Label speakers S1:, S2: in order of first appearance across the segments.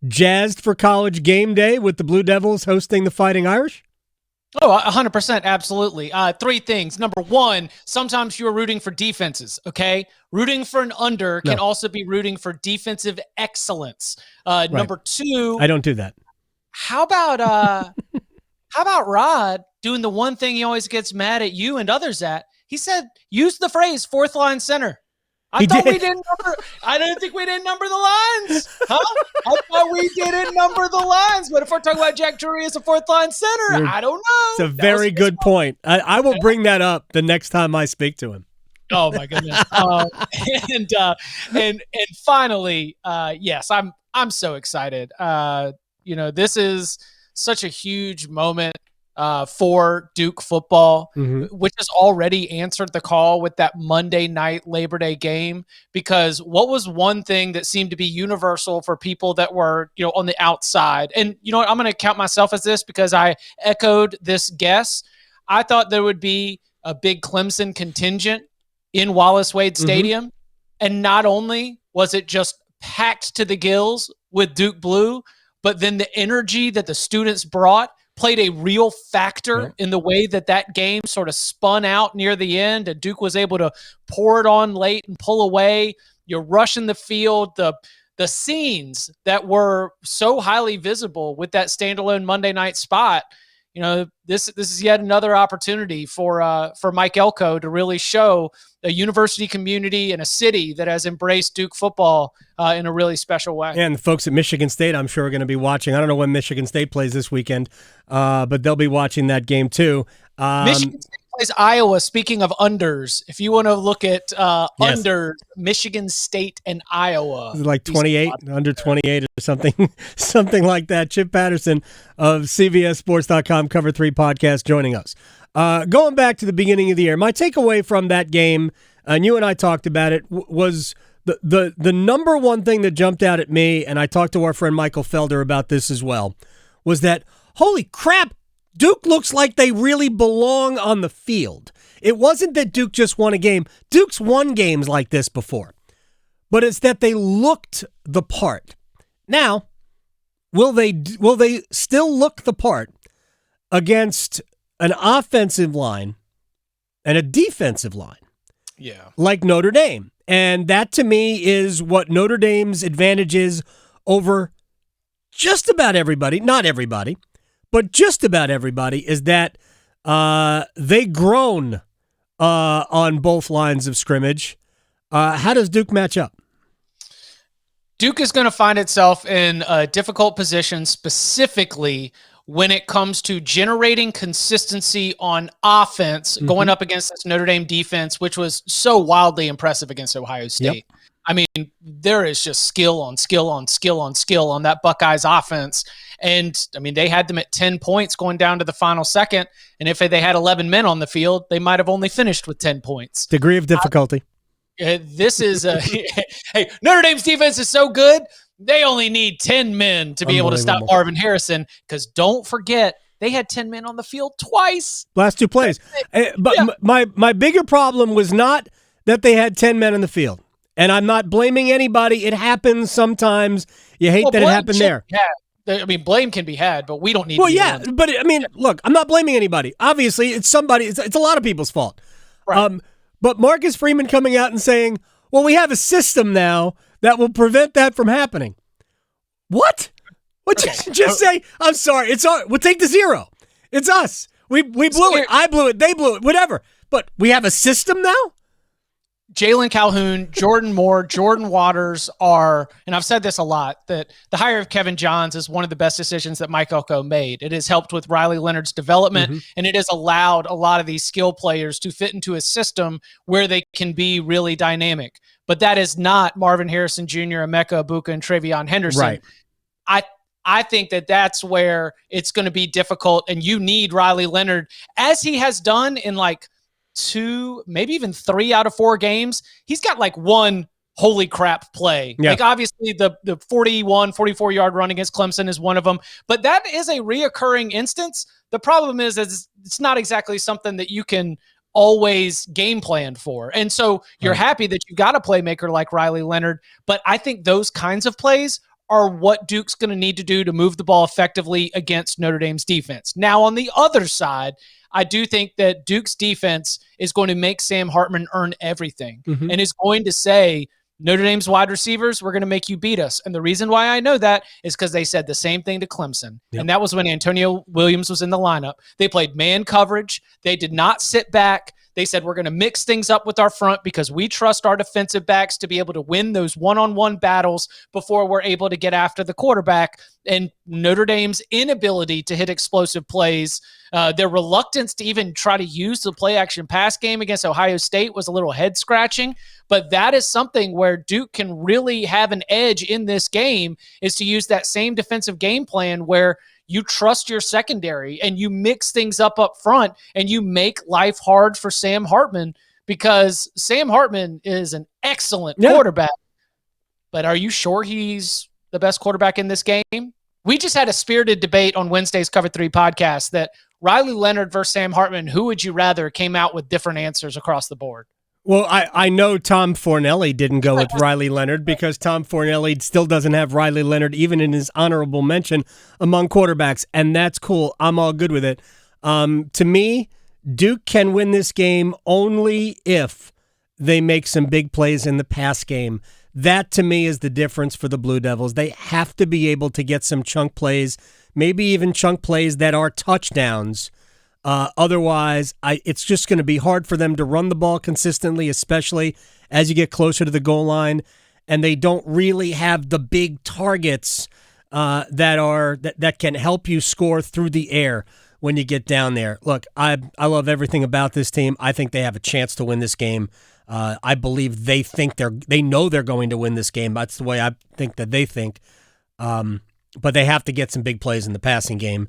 S1: jazzed for College GameDay with the Blue Devils hosting the Fighting Irish?
S2: Oh, 100%. Absolutely. Three things. Number one, sometimes you're rooting for defenses, okay? Rooting for an under can also be rooting for defensive excellence. Right. Number two.
S1: I don't do that.
S2: How about Rod doing the one thing he always gets mad at you and others at? He said, use the phrase fourth line center. I didn't think we didn't number the lines. Huh? I thought we didn't number the lines. But if we're talking about Jack Drury as a fourth line center, I don't know.
S1: It's a very good point. I will bring that up the next time I speak to him.
S2: Oh my goodness. And finally, yes, I'm so excited. This is such a huge moment for Duke football, which has already answered the call with that Monday night Labor Day game. Because what was one thing that seemed to be universal for people that were, on the outside? And you know what? I'm going to count myself as this because I echoed this guess. I thought there would be a big Clemson contingent in Wallace Wade Stadium. And not only was it just packed to the gills with Duke Blue, but then the energy that the students brought played a real factor in the way that game sort of spun out near the end, and Duke was able to pour it on late and pull away. You're rushing the field. The scenes that were so highly visible with that standalone Monday night spot, this is yet another opportunity for Mike Elko to really show a university community and a city that has embraced Duke football in a really special way.
S1: And the folks at Michigan State, I'm sure, are going to be watching. I don't know when Michigan State plays this weekend, but they'll be watching that game too.
S2: Michigan State plays Iowa. Speaking of unders, if you want to look at under Michigan State and Iowa.
S1: Is it like 28, under 28 or something, something like that. Chip Patterson of CBSSports.com Cover 3 podcast joining us. Going back to the beginning of the year, my takeaway from that game, and you and I talked about it, was the number one thing that jumped out at me, and I talked to our friend Michael Felder about this as well, was that, holy crap, Duke looks like they really belong on the field. It wasn't that Duke just won a game. Duke's won games like this before. But it's that they looked the part. Now, will they still look the part against an offensive line and a defensive line?
S2: Yeah.
S1: Like Notre Dame. And that, to me, is what Notre Dame's advantage is over just about everybody. Not everybody, but just about everybody, is that they groan on both lines of scrimmage. How does Duke match up?
S2: Duke is going to find itself in a difficult position, specifically when it comes to generating consistency on offense, going up against this Notre Dame defense, which was so wildly impressive against Ohio State. Yep. I mean, there is just skill on skill on skill on skill on that Buckeyes offense. And, I mean, they had them at 10 points going down to the final second. And if they had 11 men on the field, they might have only finished with 10 points.
S1: Degree of difficulty.
S2: This is hey, Notre Dame's defense is so good, they only need 10 men to be able to stop Marvin Harrison, because don't forget, they had 10 men on the field twice.
S1: Last two plays. But my bigger problem was not that they had 10 men on the field. And I'm not blaming anybody. It happens sometimes. You hate that it happened there.
S2: Yeah. I mean, blame can be had, but we don't need
S1: to. Yeah, but I mean, look, I'm not blaming anybody. Obviously, it's a lot of people's fault.
S2: Right.
S1: But Marcus Freeman coming out and saying, well, we have a system now that will prevent that from happening. What? Just say, I'm sorry. We'll take the 0. It's us. We blew it. I blew it. They blew it. Whatever. But we have a system now?
S2: Jalen Calhoun, Jordan Moore, Jordan Waters are, and I've said this a lot, that the hire of Kevin Johns is one of the best decisions that Mike Elko made. It has helped with Riley Leonard's development, and it has allowed a lot of these skill players to fit into a system where they can be really dynamic. But that is not Marvin Harrison Jr., Emeka Ibuka, and Travion Henderson.
S1: Right.
S2: I think that's where it's going to be difficult, and you need Riley Leonard, as he has done in like 2, maybe even 3 out of 4 games. He's got like one holy crap play. Yeah. Like obviously the 41, 44-yard run against Clemson is one of them, but that is a reoccurring instance. The problem is it's not exactly something that you can always game plan for. And so you're happy that you got a playmaker like Riley Leonard, but I think those kinds of plays are what Duke's going to need to do to move the ball effectively against Notre Dame's defense. Now, on the other side, I do think that Duke's defense is going to make Sam Hartman earn everything and is going to say, Notre Dame's wide receivers, we're going to make you beat us. And the reason why I know that is because they said the same thing to Clemson. Yep. And that was when Antonio Williams was in the lineup. They played man coverage. They did not sit back. They said, we're going to mix things up with our front because we trust our defensive backs to be able to win those one-on-one battles before we're able to get after the quarterback. And Notre Dame's inability to hit explosive plays, their reluctance to even try to use the play-action pass game against Ohio State was a little head-scratching. But that is something where Duke can really have an edge in this game, is to use that same defensive game plan where you trust your secondary and you mix things up front and you make life hard for Sam Hartman, because Sam Hartman is an excellent quarterback. But are you sure he's the best quarterback in this game? We just had a spirited debate on Wednesday's Cover 3 podcast that Riley Leonard versus Sam Hartman, who would you rather, came out with different answers across the board.
S1: Well, I know Tom Fornelli didn't go with Riley Leonard because Tom Fornelli still doesn't have Riley Leonard even in his honorable mention among quarterbacks, and that's cool. I'm all good with it. To me, Duke can win this game only if they make some big plays in the pass game. That, to me, is the difference for the Blue Devils. They have to be able to get some chunk plays, maybe even chunk plays that are touchdowns. Otherwise, it's just going to be hard for them to run the ball consistently, especially as you get closer to the goal line, and they don't really have the big targets that can help you score through the air when you get down there. Look, I love everything about this team. I think they have a chance to win this game. I believe they know they're going to win this game. That's the way I think that they think. But they have to get some big plays in the passing game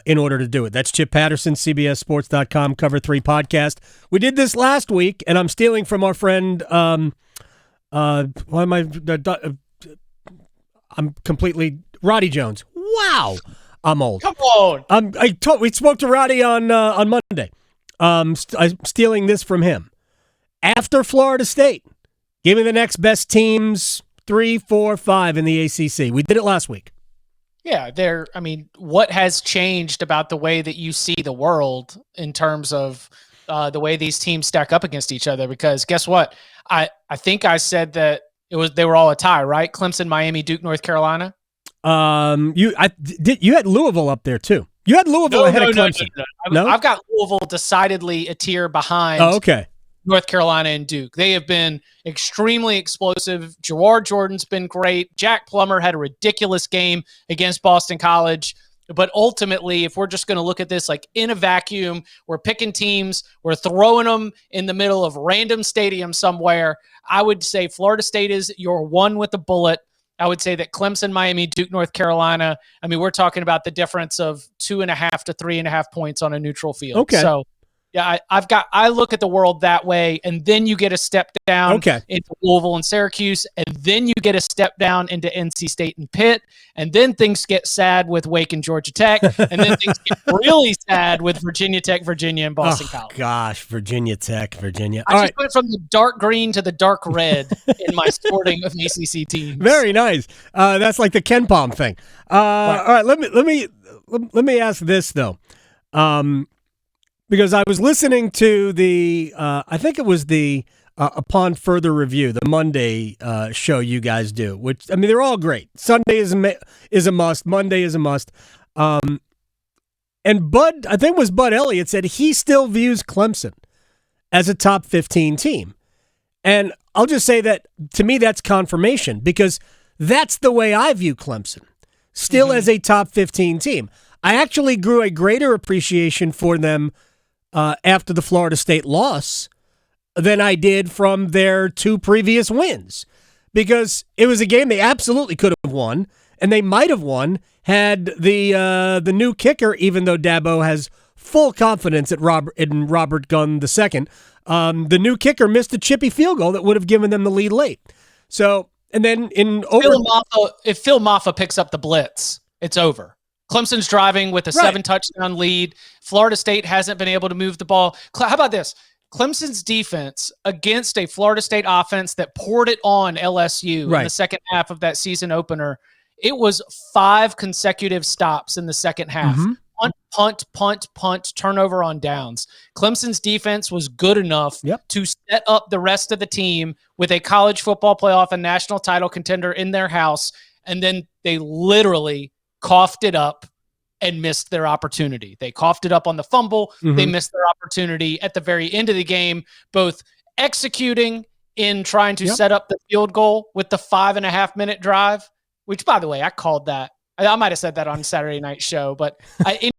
S1: in order to do it. That's Chip Patterson, CBSSports.com, Cover 3 podcast. We did this last week, and I'm stealing from our friend, I'm completely, Roddy Jones. Wow, I'm old.
S2: Come on.
S1: We spoke to Roddy on Monday. I'm stealing this from him. After Florida State, give me the next best teams, 3, 4, 5 in the ACC. We did it last week.
S2: Yeah, what has changed about the way that you see the world in terms of the way these teams stack up against each other? Because guess what? I think I said that they were all a tie, right? Clemson, Miami, Duke, North Carolina.
S1: You had Louisville up there too. You had Louisville ahead of Clemson. No?
S2: I've got Louisville decidedly a tier behind.
S1: Oh, okay.
S2: North Carolina and Duke. They have been extremely explosive. Jawar Jordan's been great. Jack Plummer had a ridiculous game against Boston College. But ultimately, if we're just going to look at this like in a vacuum, we're picking teams, we're throwing them in the middle of random stadium somewhere, I would say Florida State is your one with a bullet. I would say that Clemson, Miami, Duke, North Carolina, we're talking about the difference of 2.5 to 3.5 points on a neutral field.
S1: Okay.
S2: So, yeah, I look at the world that way, and then you get a step down into Louisville and Syracuse, and then you get a step down into NC State and Pitt, and then things get sad with Wake and Georgia Tech, and then things get really sad with Virginia Tech, Virginia, and Boston College.
S1: Gosh, Virginia Tech, Virginia.
S2: I just went from the dark green to the dark red in my sorting of ACC teams.
S1: Very nice. That's like the Ken Palm thing. Right. All right, let me ask this though. Because I was listening to the, I think it was the Upon Further Review, the Monday show you guys do, which, they're all great. Sunday is a must. Monday is a must. And Bud, I think it was Bud Elliott, said he still views Clemson as a top 15 team. And I'll just say that, to me, that's confirmation, because that's the way I view Clemson, still as a top 15 team. I actually grew a greater appreciation for them after the Florida State loss than I did from their 2 previous wins, because it was a game they absolutely could have won, and they might have won had the new kicker, even though Dabo has full confidence in Robert Gunn II, the new kicker missed a chippy field goal that would have given them the lead late. So, and then
S2: if Phil Maffa picks up the blitz, it's over. Clemson's driving with a 7-touchdown lead. Florida State hasn't been able to move the ball. How about this? Clemson's defense against a Florida State offense that poured it on LSU in the second half of that season opener It was 5 consecutive stops in the second half. Punt, turnover on downs. Clemson's defense was good enough to set up the rest of the team with a college football playoff and national title contender in their house, and then they literally coughed it up and missed their opportunity. They coughed it up on the fumble. They missed their opportunity at the very end of the game, both executing in trying to set up the field goal with the 5.5-minute drive, which, by the way, I called that. I might have said that on Saturday night show, but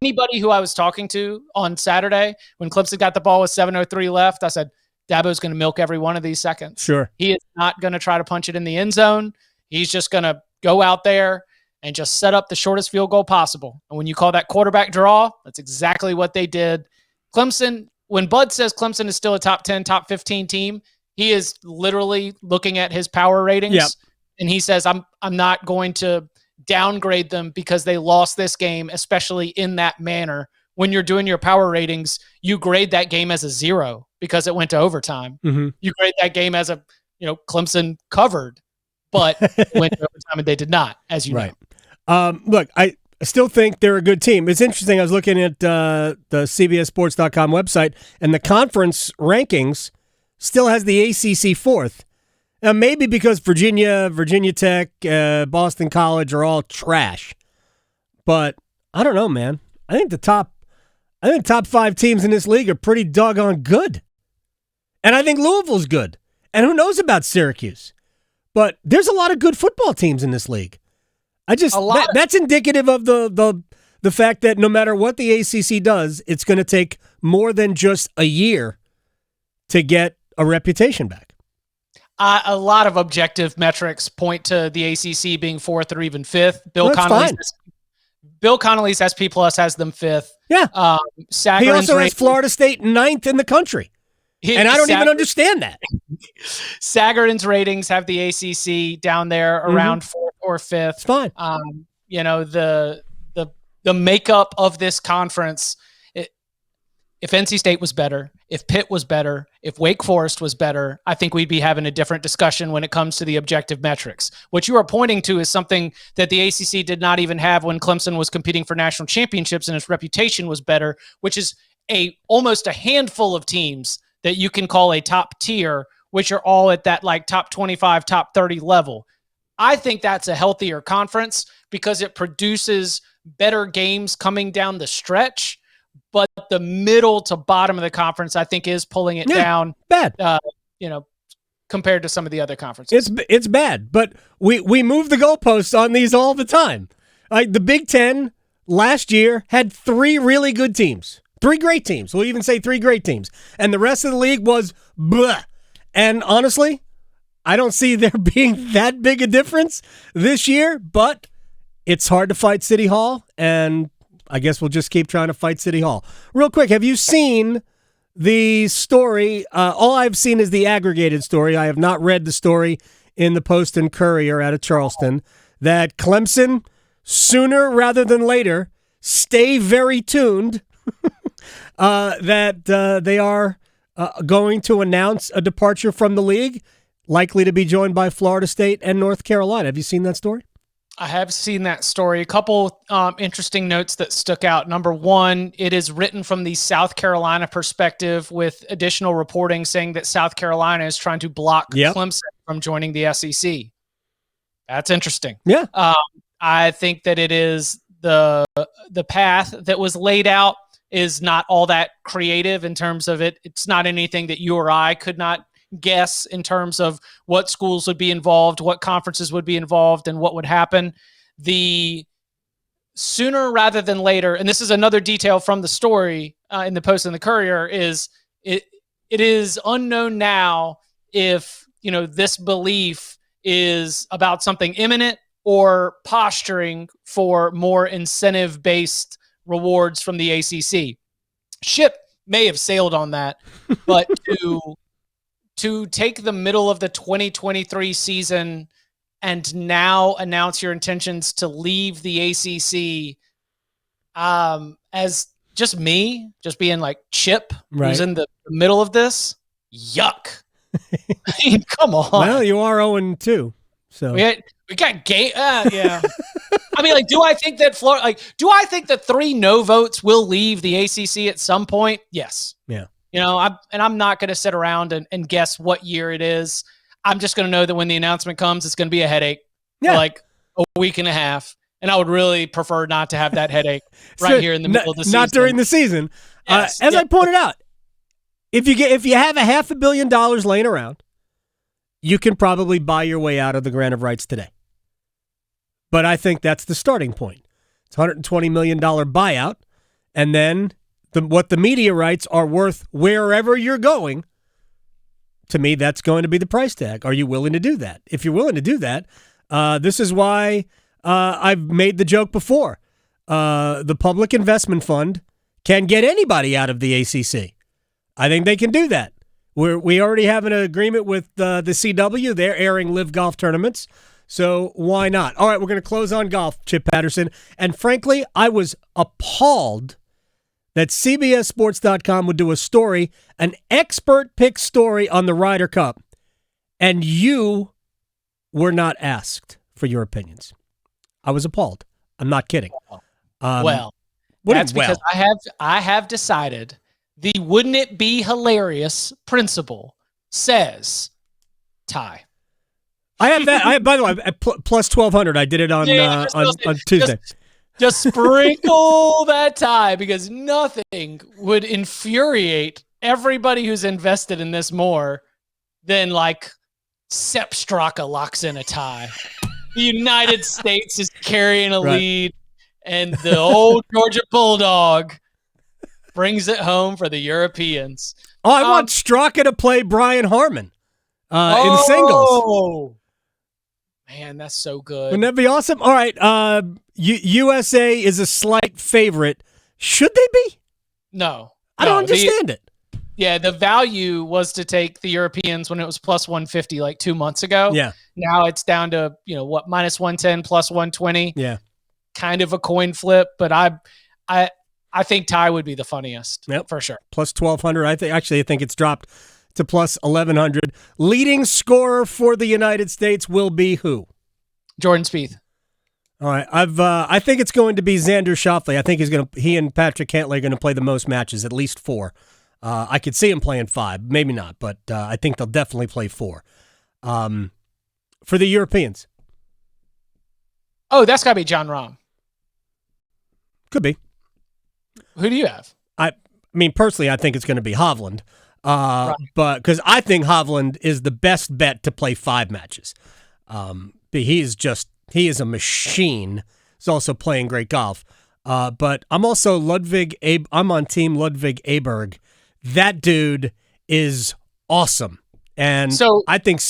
S2: anybody who I was talking to on Saturday when Clemson got the ball with 7:03 left, I said, Dabo's going to milk every one of these seconds.
S1: Sure.
S2: He is not going to try to punch it in the end zone. He's just going to go out there and just set up the shortest field goal possible. And when you call that quarterback draw, that's exactly what they did. Clemson, when Bud says Clemson is still a top 10, top 15 team, he is literally looking at his power ratings. And he says, I'm not going to downgrade them because they lost this game, especially in that manner. When you're doing your power ratings, you grade that game as a 0 because it went to overtime. You grade that game as a, Clemson covered, but went to overtime and they did not, as you know.
S1: Look, I still think they're a good team. It's interesting. I was looking at the CBSSports.com website, and the conference rankings still has the ACC 4th. Now, maybe because Virginia Tech, Boston College are all trash. But I don't know, man. I think top 5 teams in this league are pretty doggone good. And I think Louisville's good. And who knows about Syracuse? But there's a lot of good football teams in this league. That's indicative of the fact that no matter what the ACC does, it's going to take more than just a year to get a reputation back.
S2: A lot of objective metrics point to the ACC being 4th or even 5th. Bill Connolly's SP Plus has them 5th.
S1: Yeah. He also has Florida State 9th in the country. And I don't even understand that.
S2: Sagarin's ratings have the ACC down there around 4th or 5th.
S1: It's fine.
S2: The makeup of this conference, if NC State was better, if Pitt was better, if Wake Forest was better, I think we'd be having a different discussion when it comes to the objective metrics. What you are pointing to is something that the ACC did not even have when Clemson was competing for national championships and its reputation was better, which is almost a handful of teams that you can call a top tier, which are all at that like top 25, top 30 level. I think that's a healthier conference because it produces better games coming down the stretch. But the middle to bottom of the conference, I think, is pulling it down.
S1: Bad.
S2: Compared to some of the other conferences.
S1: It's bad. But we move the goalposts on these all the time. Like the Big Ten last year had 3 really good teams. 3 great teams. We'll even say 3 great teams. And the rest of the league was blah. And honestly, I don't see there being that big a difference this year, but it's hard to fight City Hall, and I guess we'll just keep trying to fight City Hall. Real quick, have you seen the story? All I've seen is the aggregated story. I have not read the story in the Post and Courier out of Charleston that Clemson, sooner rather than later, stay very tuned, that they are going to announce a departure from the league, likely to be joined by Florida State and North Carolina. Have you seen that story?
S2: I have seen that story. A couple interesting notes that stuck out. Number one, it is written from the South Carolina perspective with additional reporting saying that South Carolina is trying to block Clemson from joining the SEC. That's interesting.
S1: Yeah.
S2: I think that it is the path that was laid out is not all that creative in terms of it. It's not anything that you or I could not guess in terms of what schools would be involved, what conferences would be involved, and what would happen. The sooner rather than later, and this is another detail from the story in the Post and the Courier, is it is unknown now if this belief is about something imminent or posturing for more incentive-based rewards from the ACC. Ship may have sailed on that, but to take the middle of the 2023 season and now announce your intentions to leave the ACC as just being like Chip, who's in the middle of this, yuck. I mean, come on.
S1: Well, you are 0-2. So
S2: we got game. Yeah. I mean, like, do I think that the 3 no votes will leave the ACC at some point? Yes.
S1: Yeah.
S2: I'm not going to sit around and guess what year it is. I'm just going to know that when the announcement comes, it's going to be a headache for like a week and a half. And I would really prefer not to have that headache here in the middle of the season.
S1: Not during the season.
S2: Yes.
S1: As I pointed out, if you have $500 million laying around, you can probably buy your way out of the grant of rights today. But I think that's the starting point. It's $120 million buyout, and then what the media rights are worth wherever you're going. To me, that's going to be the price tag. Are you willing to do that? If you're willing to do that, this is why I've made the joke before. The Public Investment Fund can get anybody out of the ACC. I think they can do that. We already have an agreement with the CW. They're airing live golf tournaments, so why not? All right, we're going to close on golf, Chip Patterson. And frankly, I was appalled that CBSSports.com would do a story, an expert pick story on the Ryder Cup, and you were not asked for your opinions. I was appalled. I'm not kidding.
S2: That's because I have decided the wouldn't it be hilarious principle says tie.
S1: I have that. By the way, plus 1,200. I did it on Tuesday.
S2: Just sprinkle that tie because nothing would infuriate everybody who's invested in this more than like Sepp Straka locks in a tie. The United States is carrying a lead, and the old Georgia Bulldog brings it home for the Europeans.
S1: Oh, I want Straka to play Brian Harmon in singles.
S2: Man, that's so good.
S1: Wouldn't that be awesome? All right, USA is a slight favorite. Should they be?
S2: No.
S1: I don't understand it.
S2: Yeah, the value was to take the Europeans when it was plus 150 like 2 months ago.
S1: Yeah.
S2: Now it's down to, minus 110, plus 120.
S1: Yeah.
S2: Kind of a coin flip, but I think tie would be the funniest.
S1: Yep.
S2: For sure.
S1: Plus 1,200. I think it's dropped to plus 1,100. Leading scorer for the United States will be who?
S2: Jordan Spieth.
S1: All right. I think it's going to be Xander Schauffele. I think he and Patrick Cantlay are going to play the most matches, at least 4. I could see him playing 5, maybe not, but I think they'll definitely play 4. For the Europeans.
S2: Oh, that's got to be John Rahm.
S1: Could be.
S2: Who do you have?
S1: I mean, personally, I think it's going to be Hovland. But because I think Hovland is the best bet to play 5 matches. He is a machine. He's also playing great golf. But I'm also I'm on team Ludwig Aberg. That dude is awesome. And so I think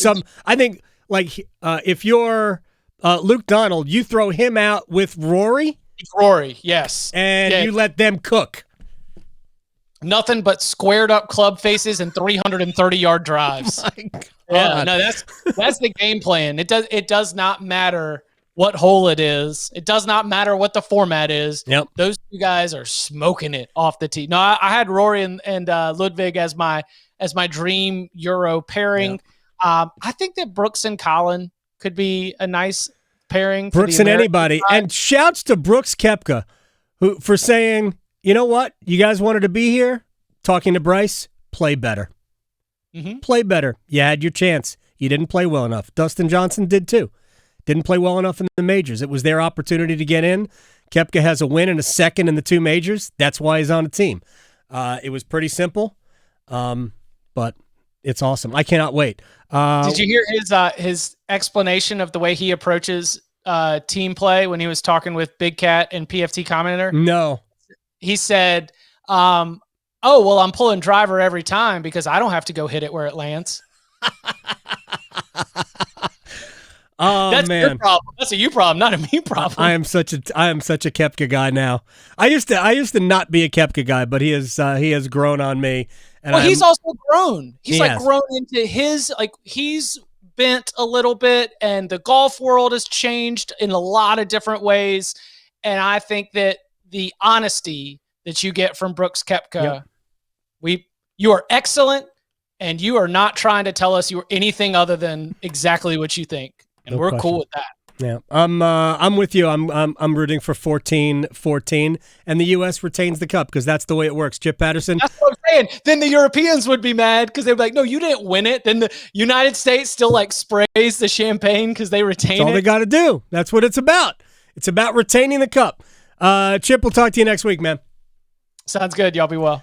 S1: if you're Luke Donald, you throw him out with Rory.
S2: Rory, yes.
S1: And you let them cook.
S2: Nothing but squared up club faces and 330-yard drives. Yeah, no, that's the game plan. It does not matter what hole it is. It does not matter what the format is.
S1: Yep.
S2: Those two guys are smoking it off the tee. No, I had Rory and Ludwig as my dream Euro pairing. Yep. I think that Brooks and Colin could be a nice pairing.
S1: Brooks and anybody. And shouts to Brooks Koepka for saying, you know what? You guys wanted to be here? Talking to Bryce, play better. Mm-hmm. Play better. You had your chance. You didn't play well enough. Dustin Johnson did too. Didn't play well enough in the majors. It was their opportunity to get in. Koepka has a win and a second in the 2 majors. That's why he's on the team. It was pretty simple, but it's awesome. I cannot wait.
S2: Did you hear his explanation of the way he approaches team play when he was talking with Big Cat and PFT commentator?
S1: No.
S2: He said, oh, well, I'm pulling driver every time because I don't have to go hit it where it lands.
S1: Oh,
S2: that's
S1: man.
S2: your problem. That's a you problem, not a me problem.
S1: I am such a Koepka guy now. I used to not be a Koepka guy, but he has grown on me. And
S2: he's also grown. He's
S1: has.
S2: grown into he's bent a little bit, and the golf world has changed in a lot of different ways. And I think that the honesty that you get from Brooks Koepka, you are excellent, and you are not trying to tell us you are anything other than exactly what you think. and we're cool with that.
S1: Yeah, I'm with you. I'm rooting for 14-14, and the U.S. retains the cup because that's the way it works. Chip Patterson.
S2: That's what I'm saying. Then the Europeans would be mad because they'd be like, "No, you didn't win it." Then the United States still like sprays the champagne because they retain
S1: That's all
S2: it.
S1: they got to do. That's what it's about. It's about retaining the cup. Chip, we'll talk to you next week, man.
S2: Sounds good. Y'all be well.